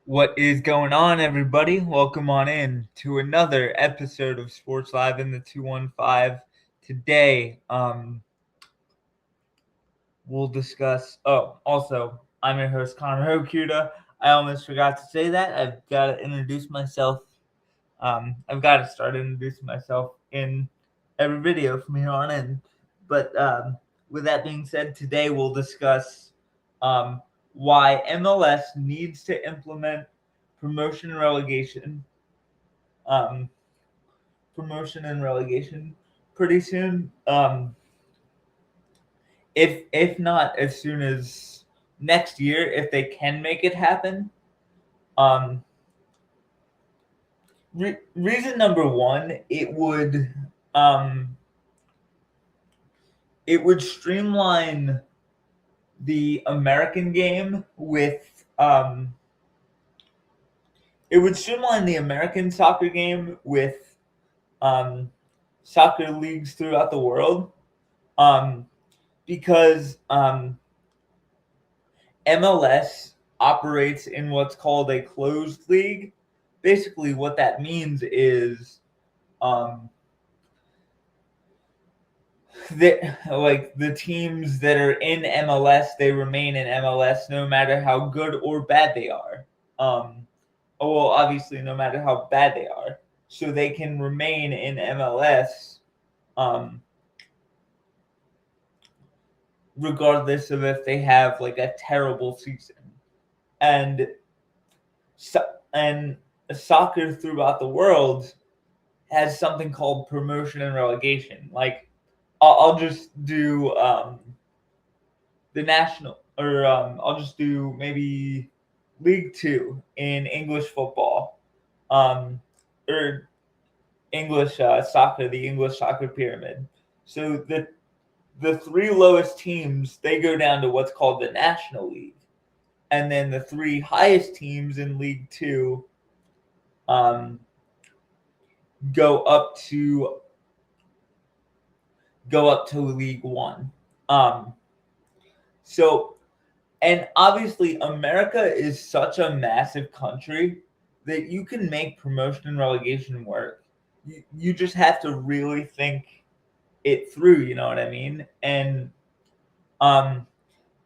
What is going on, everybody? Welcome on in to another episode of Sports Live in the 215. Today, we'll discuss. Oh, also, I'm your host, Connor Hokuda. I almost forgot to say that. I've got to introduce myself. I've got to start introducing myself in every video from here on in. But with that being said, today we'll discuss um, why MLS needs to implement promotion and relegation, um, promotion and relegation pretty soon. If not as soon as next year, if they can make it happen. Um, Reason number one, um, it would streamline the American game with it would streamline the American soccer game with um, soccer leagues throughout the world. Um, because MLS operates in what's called a closed league. Basically, what that means is um, that like the teams that are in MLS, they remain in MLS no matter how good or bad they are. Um, well, obviously, no matter how bad they are, so they can remain in MLS um, regardless of if they have like a terrible season. And so, and soccer throughout the world has something called promotion and relegation. Like I'll just do the national, or I'll just do maybe League Two in English football, or English soccer, the English soccer pyramid. So the three lowest teams, they go down to what's called the National League, and then the three highest teams in League Two um, go up to League One. Um, so, and obviously, America is such a massive country that you can make promotion and relegation work. You just have to really think it through. You know what I mean? And um,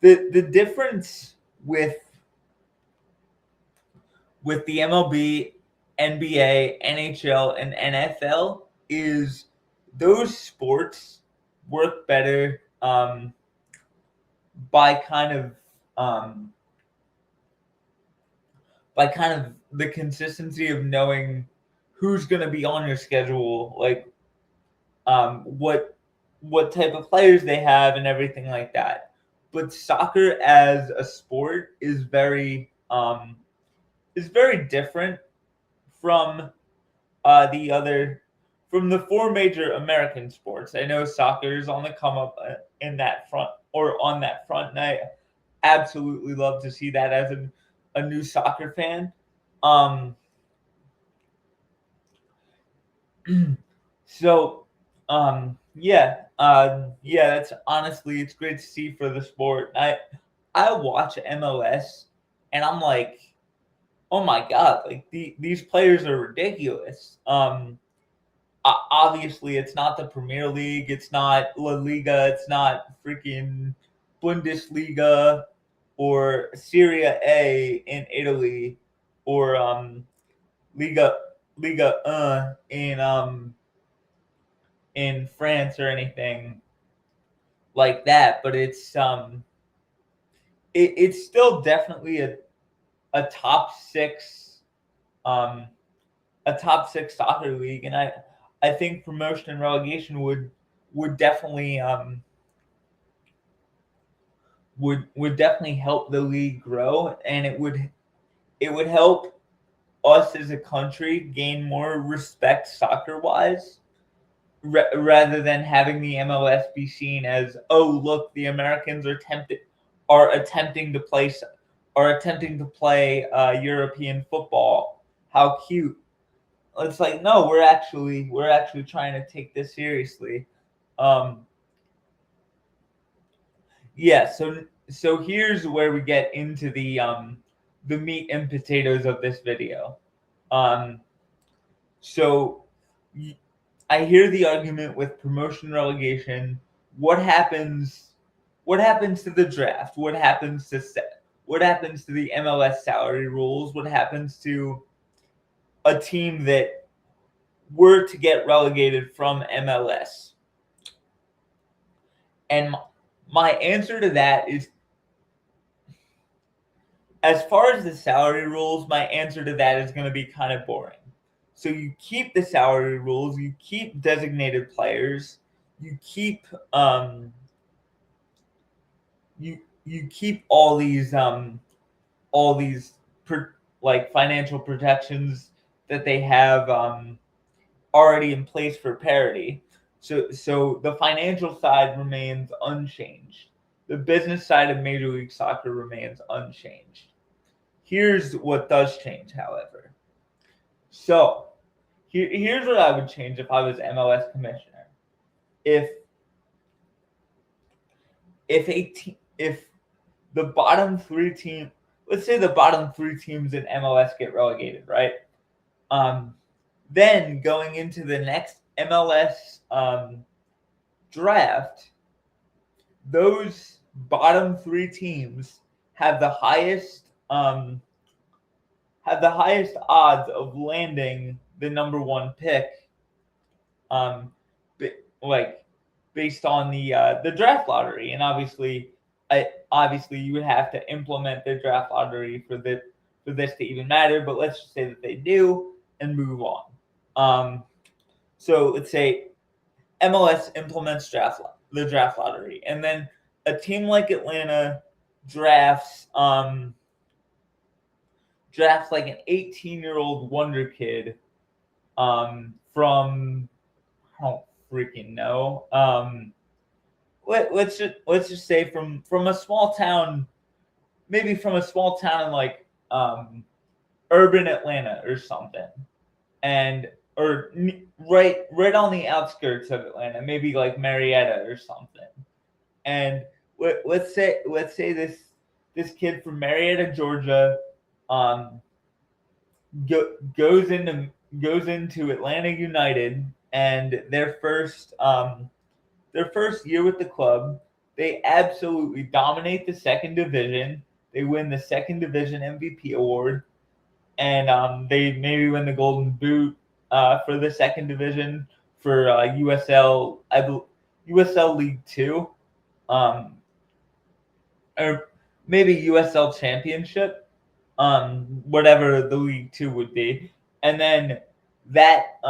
the difference with the MLB, NBA, NHL, and NFL is those sports work better by kind of um, the consistency of knowing who's going to be on your schedule, like what type of players they have and everything like that. But soccer as a sport is very different from the other from the four major American sports. I know soccer is on the come up in that front or on that front, and I absolutely love to see that as a new soccer fan. Um, so, yeah, that's honestly, it's great to see for the sport. I watch MLS, and I'm like, oh my god, like these players are ridiculous. Obviously, it's not the Premier League, it's not La Liga, it's not freaking Bundesliga or Serie A in Italy or Liga in France or anything like that, but it's still definitely a top six um soccer league, and I think promotion and relegation would definitely would definitely help the league grow, and it would help us as a country gain more respect soccer wise, rather than having the MLS be seen as, oh look, the Americans are attempting to play European football. How cute! It's like, no, we're actually trying to take this seriously. Um, yeah, so here's where we get into the meat and potatoes of this video. So I hear the argument with promotion relegation. What happens? What happens to the draft? What happens to the MLS salary rules? What happens to a team that were to get relegated from MLS? And my answer to that is, as far as the salary rules, my answer to that is going to be kind of boring. So you keep the salary rules, you keep designated players, you keep you keep all these like financial protections that they have already in place for parity. So the financial side remains unchanged. The business side of Major League Soccer remains unchanged. Here's what does change, however. So here's what I would change if I was MLS commissioner. If the bottom three team, let's say the bottom three teams in MLS get relegated, right? Then going into the next MLS draft, those bottom three teams have the highest odds of landing the number one pick, like based on the draft lottery. And obviously you would have to implement the draft lottery for this to even matter. But let's just say that they do and move on. So let's say MLS implements the draft lottery, and then a team like Atlanta drafts like an 18-year-old wonder kid from, I don't freaking know. Let's just say from a small town, maybe from a small town in like urban Atlanta or something, or right on the outskirts of Atlanta, maybe like Marietta or something. And let's say this kid from Marietta, Georgia, goes into Atlanta United, and their first year with the club, they absolutely dominate the second division. They win the second division MVP award, and they maybe win the Golden Boot for the second division for USL USL League 2, or maybe USL Championship, whatever the League 2 would be, and then that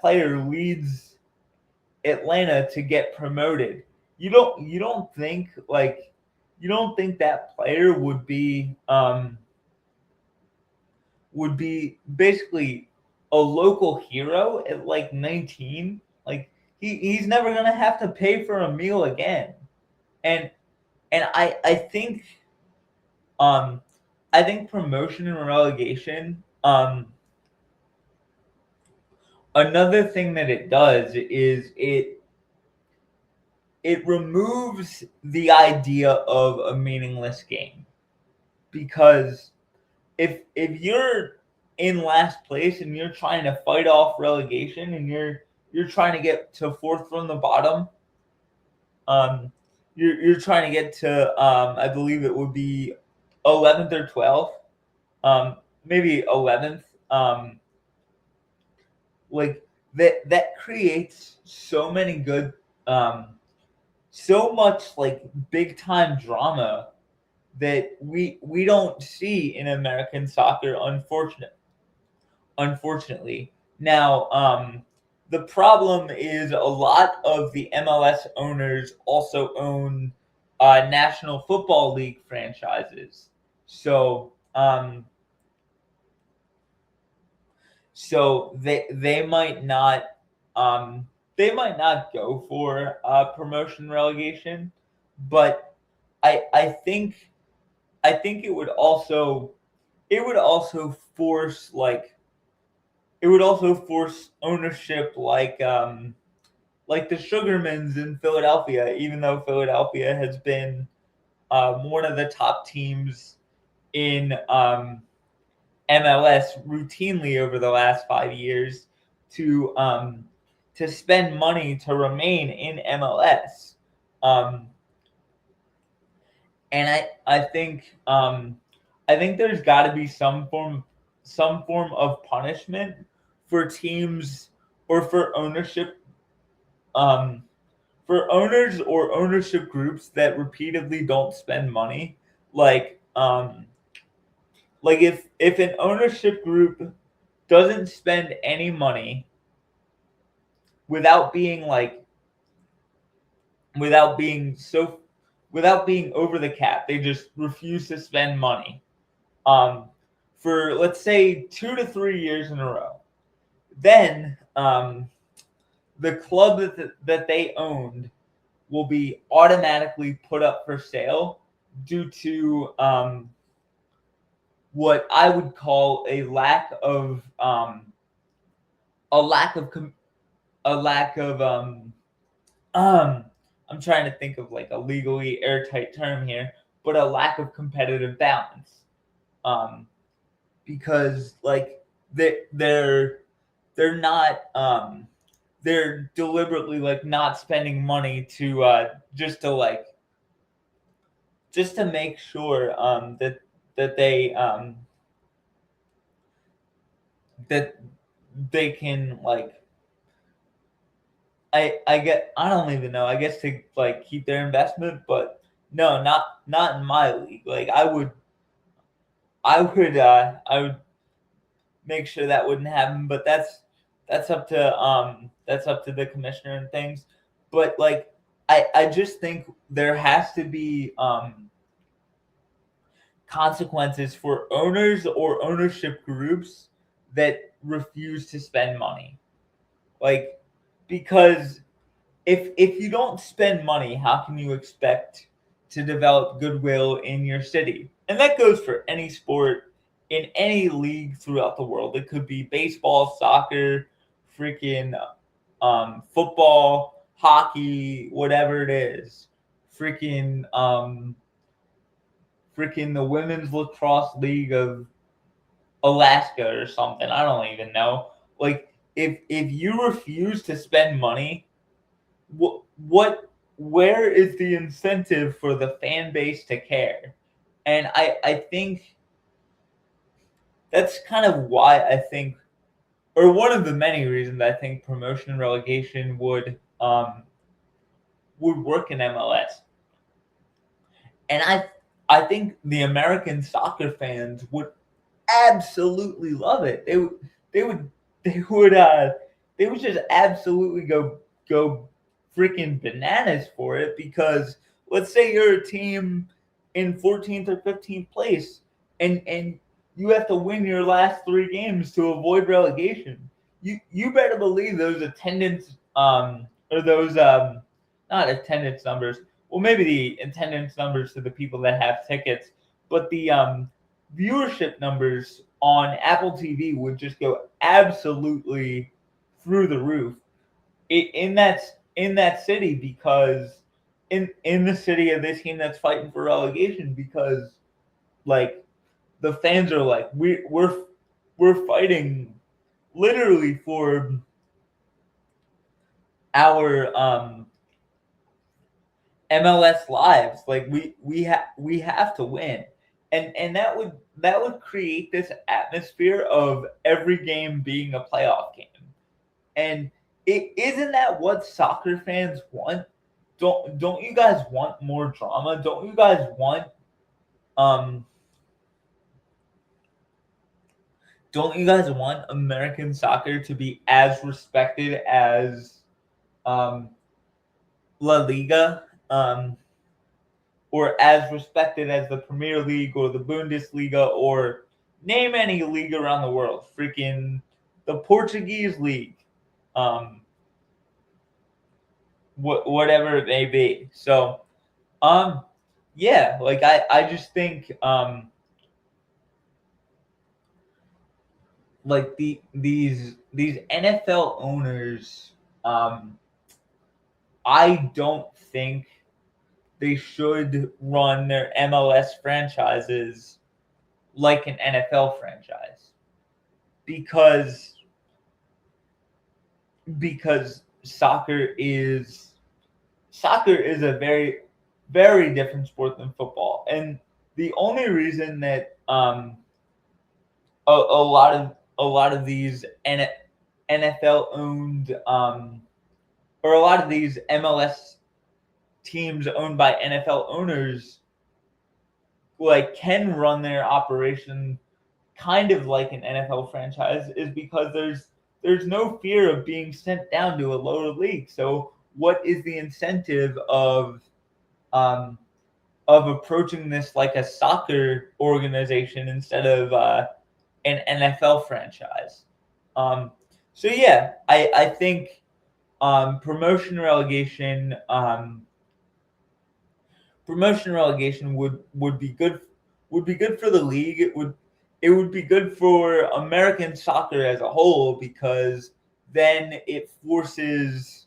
player leads Atlanta to get promoted. You don't think that player would be basically a local hero at like 19? Like he's never gonna have to pay for a meal again. And I think promotion and relegation, another thing that it does is it removes the idea of a meaningless game. Because if you're in last place and you're trying to fight off relegation, and you're trying to get to fourth from the bottom, you're trying to get to I believe it would be 11th or 12th, maybe 11th, like that creates so many good so much like big time drama that we don't see in American soccer, unfortunately. Now, the problem is a lot of the MLS owners also own National Football League franchises. So they might not go for promotion relegation, but I think it would also force ownership like the Sugarmans in Philadelphia, even though Philadelphia has been one of the top teams in MLS routinely over the last 5 years to spend money to remain in MLS. Um, and I think there's got to be some form of punishment for teams or um, for owners or ownership groups that repeatedly don't spend money. Like if an ownership group doesn't spend any money without being like without being so without being over the cap, they just refuse to spend money um, for, let's say, 2 to 3 years in a row. Then the club that they owned will be automatically put up for sale due to what I would call a lack of a lack of um I'm trying to think of like a legally airtight term here, but a lack of competitive balance. Um, because like they're they're not they're deliberately like not spending money to just to make sure that they that they can like I don't even know. I guess to like keep their investment, but no, not in my league. Like I would make sure that wouldn't happen, but that's up to the commissioner and things. But like I just think there has to be consequences for owners or ownership groups that refuse to spend money. Like because if you don't spend money, how can you expect to develop goodwill in your city? And that goes for any sport in any league throughout the world. It could be baseball, soccer, freaking football, hockey, whatever it is. Freaking freaking the women's lacrosse league of Alaska or something. I don't even know. Like if you refuse to spend money, what where is the incentive for the fan base to care? And I think that's kind of why I think, or one of the many reasons I think promotion and relegation would work in MLS. And I think the American soccer fans would absolutely love it. They would they would they would just absolutely go freaking bananas for it, because let's say you're a team in 14th or 15th place and you have to win your last 3 games to avoid relegation. You better believe those attendance or those not attendance numbers. Well, maybe the attendance numbers to the people that have tickets, but the viewership numbers on Apple TV would just go absolutely through the roof in that city, because in the city of this team that's fighting for relegation, because like the fans are like we're fighting literally for our MLS lives. Like we have to win, and that would create this atmosphere of every game being a playoff game. And it isn't that what soccer fans want? Don't you guys want more drama? Um don't you guys want American soccer to be as respected as um La Liga? Or as respected as the Premier League or the Bundesliga, or name any league around the world. Freaking the Portuguese league, um, whatever it may be. So, yeah, like I just think like these NFL owners, I don't think they should run their MLS franchises like an NFL franchise because soccer is a very, very different sport than football. And the only reason that a lot of these NFL owned or a lot of these MLS teams owned by NFL owners like can run their operation kind of like an NFL franchise is because there's no fear of being sent down to a lower league. So what is the incentive of approaching this like a soccer organization instead of an NFL franchise? So yeah, I think promotion relegation would be good for the league. It would be good for American soccer as a whole because then it forces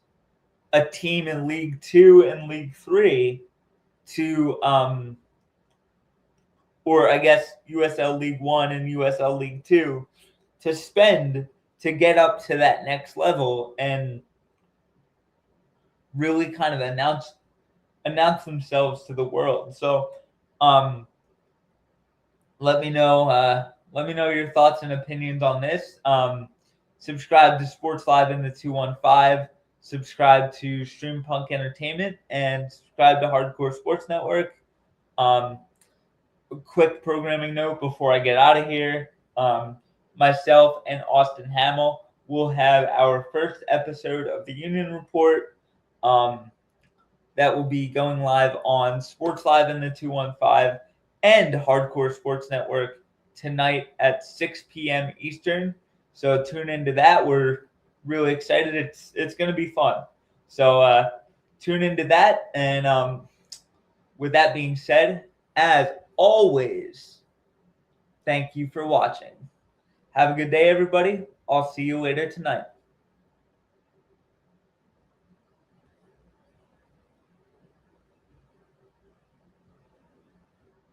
a team in League 2 and League 3 to or I guess USL League 1 and USL League 2 to spend to get up to that next level and really kind of announce themselves to the world. So let me know your thoughts and opinions on this. Subscribe to Sports Live in the 215. Subscribe to Stream Punk Entertainment and subscribe to Hardcore Sports Network. A quick programming note before I get out of here. Myself and Austin Hamill will have our first episode of the Union Report. That will be going live on Sports Live in the 215 and Hardcore Sports Network tonight at 6 p.m. Eastern. So tune into that. We're really excited. It's going to be fun. So tune into that. And with that being said, as always, thank you for watching. Have a good day, everybody. I'll see you later tonight.